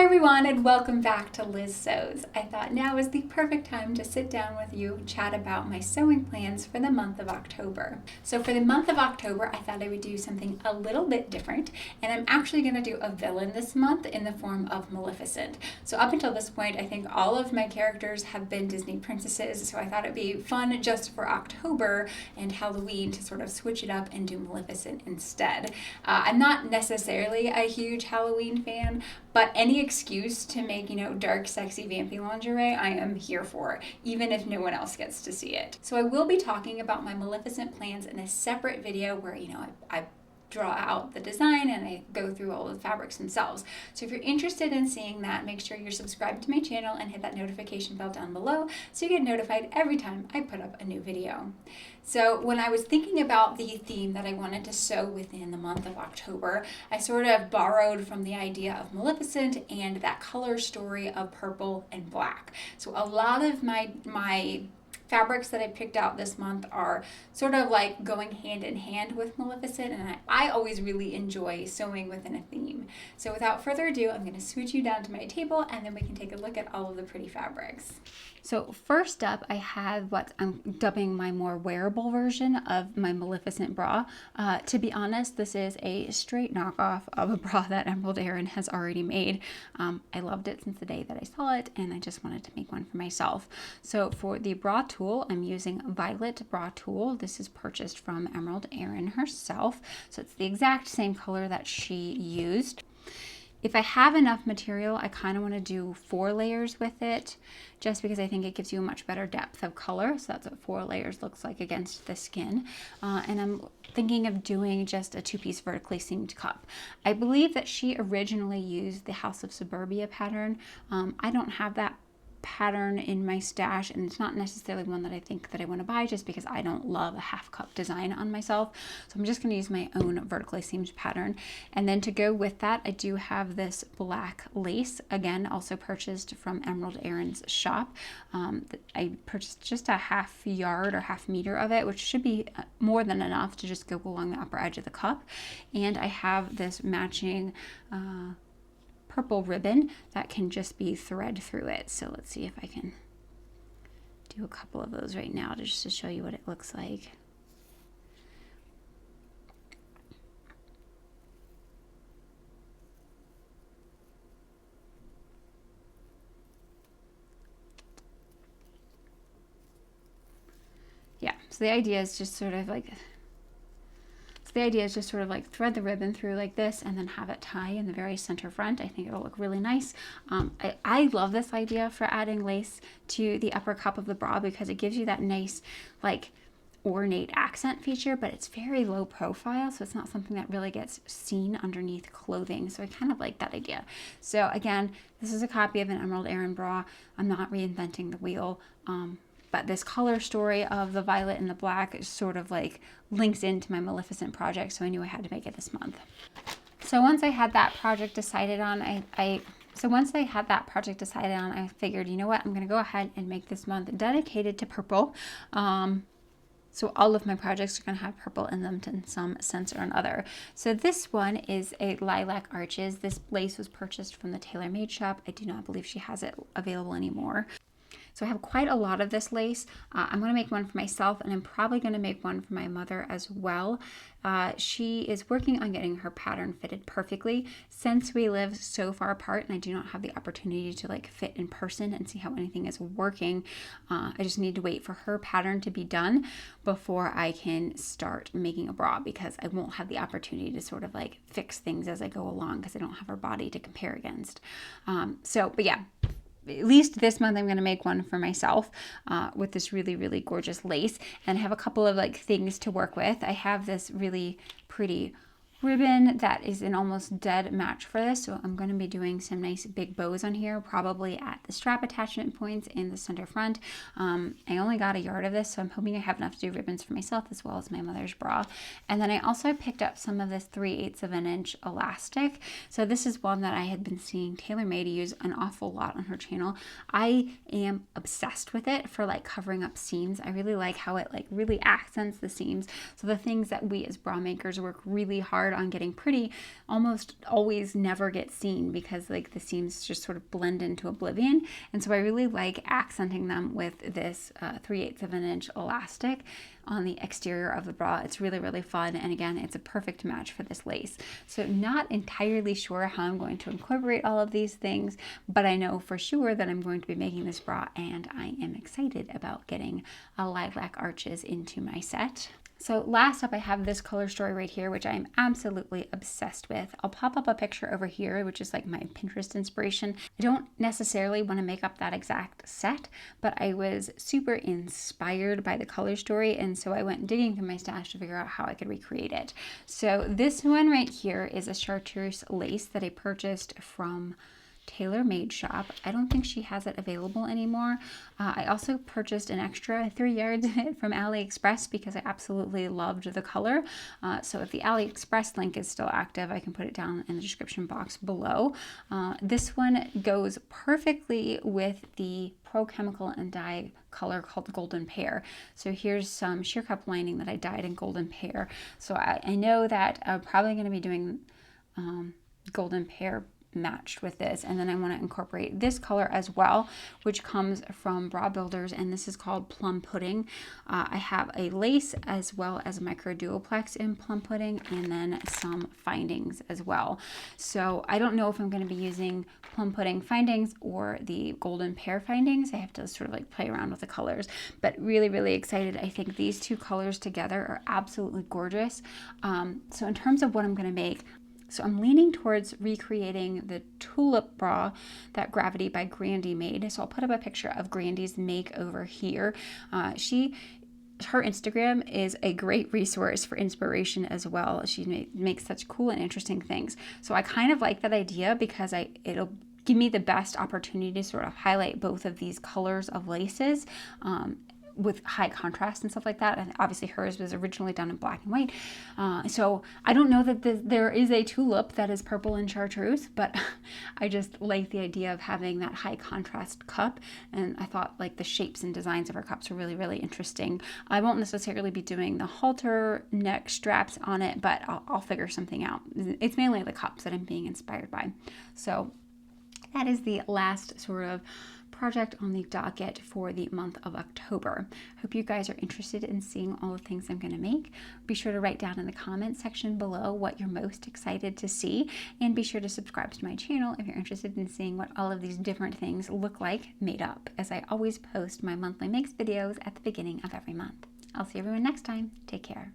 everyone, and welcome back to Liz Sews. I thought now is the perfect time to sit down with you and chat about my sewing plans for the month of October. So for the month of October, I thought I would do something a little bit different, and I'm actually going to do a villain this month in the form of Maleficent. So up until this point, I think all of my characters have been Disney princesses, so I thought it'd be fun just for October and Halloween to sort of switch it up and do Maleficent instead. I'm not necessarily a huge Halloween fan, but any excuse to make, dark, sexy, vampy lingerie, I am here for, even if no one else gets to see it. So I will be talking about my Maleficent plans in a separate video where, I draw out the design and I go through all the fabrics themselves. So if you're interested in seeing that, make sure you're subscribed to my channel and hit that notification bell down below so you get notified every time I put up a new video. So when I was thinking about the theme that I wanted to sew within the month of October, I sort of borrowed from the idea of Maleficent and that color story of purple and black. So a lot of my fabrics that I picked out this month are sort of like going hand in hand with Maleficent, and I always really enjoy sewing within a theme. So without further ado, I'm going to switch you down to my table and then we can take a look at all of the pretty fabrics. So first up, I have what I'm dubbing my more wearable version of my Maleficent bra. To be honest, this is a straight knockoff of a bra that Emerald Erin has already made. I loved it since the day that I saw it, and I just wanted to make one for myself. So for the bra tool, I'm using Violet Bra Tool. This is purchased from Emerald Erin herself, so it's the exact same color that she used. If I have enough material, I kind of want to do 4 layers with it, just because I think it gives you a much better depth of color. So that's what 4 layers looks like against the skin. And I'm thinking of doing just a 2-piece vertically seamed cup. I believe that she originally used the House of Suburbia pattern. I don't have that pattern in my stash, and it's not necessarily one that I think that I want to buy just because I don't love a half cup design on myself. So I'm just going to use my own vertically seamed pattern. And then to go with that, I do have this black lace, again also purchased from Emerald Erin's shop. I purchased just a half yard or half meter of it, which should be more than enough to just go along the upper edge of the cup. And I have this matching purple ribbon that can just be thread through it. So let's see if I can do a couple of those right now just to show you what it looks like. Yeah, so the idea is just sort of like thread the ribbon through like this and then have it tie in the very center front. I think it'll look really nice. I love this idea for adding lace to the upper cup of the bra because it gives you that nice like ornate accent feature, but it's very low profile, so it's not something that really gets seen underneath clothing. So I kind of like that idea. So again, this is a copy of an Emerald Erin bra. I'm not reinventing the wheel. But this color story of the violet and the black is sort of like links into my Maleficent project, so I knew I had to make it this month. So once I had that project decided on, I figured, you know what, I'm going to go ahead and make this month dedicated to purple. So all of my projects are going to have purple in them in some sense or another. So this one is a Lilac Arches. This lace was purchased from the Tailor Made shop. I do not believe she has it available anymore. So I have quite a lot of this lace. I'm going to make one for myself, and I'm probably going to make one for my mother as well. She is working on getting her pattern fitted perfectly. Since we live so far apart and I do not have the opportunity to like fit in person and see how anything is working, I just need to wait for her pattern to be done before I can start making a bra, because I won't have the opportunity to sort of like fix things as I go along because I don't have her body to compare against. But yeah. At least this month I'm going to make one for myself with this really, really gorgeous lace, and I have a couple of like things to work with. I have this really pretty ribbon that is an almost dead match for this, so I'm going to be doing some nice big bows on here, probably at the strap attachment points in the center front. I only got a yard of this, so I'm hoping I have enough to do ribbons for myself as well as my mother's bra. And then I also picked up some of this 3/8 of an inch elastic. So this is one that I had been seeing Tailor Made use an awful lot on her channel. I am obsessed with it for like covering up seams. I really like how it like really accents the seams. So the things that we as bra makers work really hard hard on getting pretty almost always never get seen because like the seams just sort of blend into oblivion. And so I really like accenting them with this 3/8 of an inch elastic on the exterior of the bra. It's really, really fun. And again, it's a perfect match for this lace. So not entirely sure how I'm going to incorporate all of these things, but I know for sure that I'm going to be making this bra, and I am excited about getting a Lilac Arches into my set. So last up, I have this color story right here, which I'm absolutely obsessed with. I'll pop up a picture over here, which is like my Pinterest inspiration. I don't necessarily want to make up that exact set, but I was super inspired by the color story, and so I went digging through my stash to figure out how I could recreate it. So this one right here is a chartreuse lace that I purchased from Tailor Made shop. I don't think she has it available anymore. I also purchased an extra 3 yards of it from AliExpress because I absolutely loved the color. So if the AliExpress link is still active, I can put it down in the description box below. This one goes perfectly with the Pro Chemical and Dye color called Golden Pear. So here's some sheer cup lining that I dyed in Golden Pear. So I know that I'm probably going to be doing Golden Pear matched with this, and then I want to incorporate this color as well, which comes from Bra Builders, and this is called Plum Pudding. I have a lace as well as a micro duoplex in Plum Pudding, and then some findings as well. So I don't know if I'm going to be using Plum Pudding findings or the Golden Pear findings. I have to sort of like play around with the colors, but really, really excited. I think these two colors together are absolutely gorgeous. So in terms of what I'm going to make, so I'm leaning towards recreating the tulip bra that Gravity by Grandy made. So I'll put up a picture of Grandy's make over here. Her Instagram is a great resource for inspiration as well. She makes such cool and interesting things. So I kind of like that idea because it'll give me the best opportunity to sort of highlight both of these colors of laces with high contrast and stuff like that. And obviously hers was originally done in black and white. So I don't know that there is a tulip that is purple and chartreuse, but I just like the idea of having that high contrast cup. And I thought like the shapes and designs of her cups are really, really interesting. I won't necessarily be doing the halter neck straps on it, but I'll figure something out. It's mainly the cups that I'm being inspired by. So that is the last sort of project on the docket for the month of October. Hope you guys are interested in seeing all the things I'm going to make. Be sure to write down in the comments section below what you're most excited to see, and be sure to subscribe to my channel if you're interested in seeing what all of these different things look like made up, as I always post my monthly makes videos at the beginning of every month. I'll see everyone next time. Take care.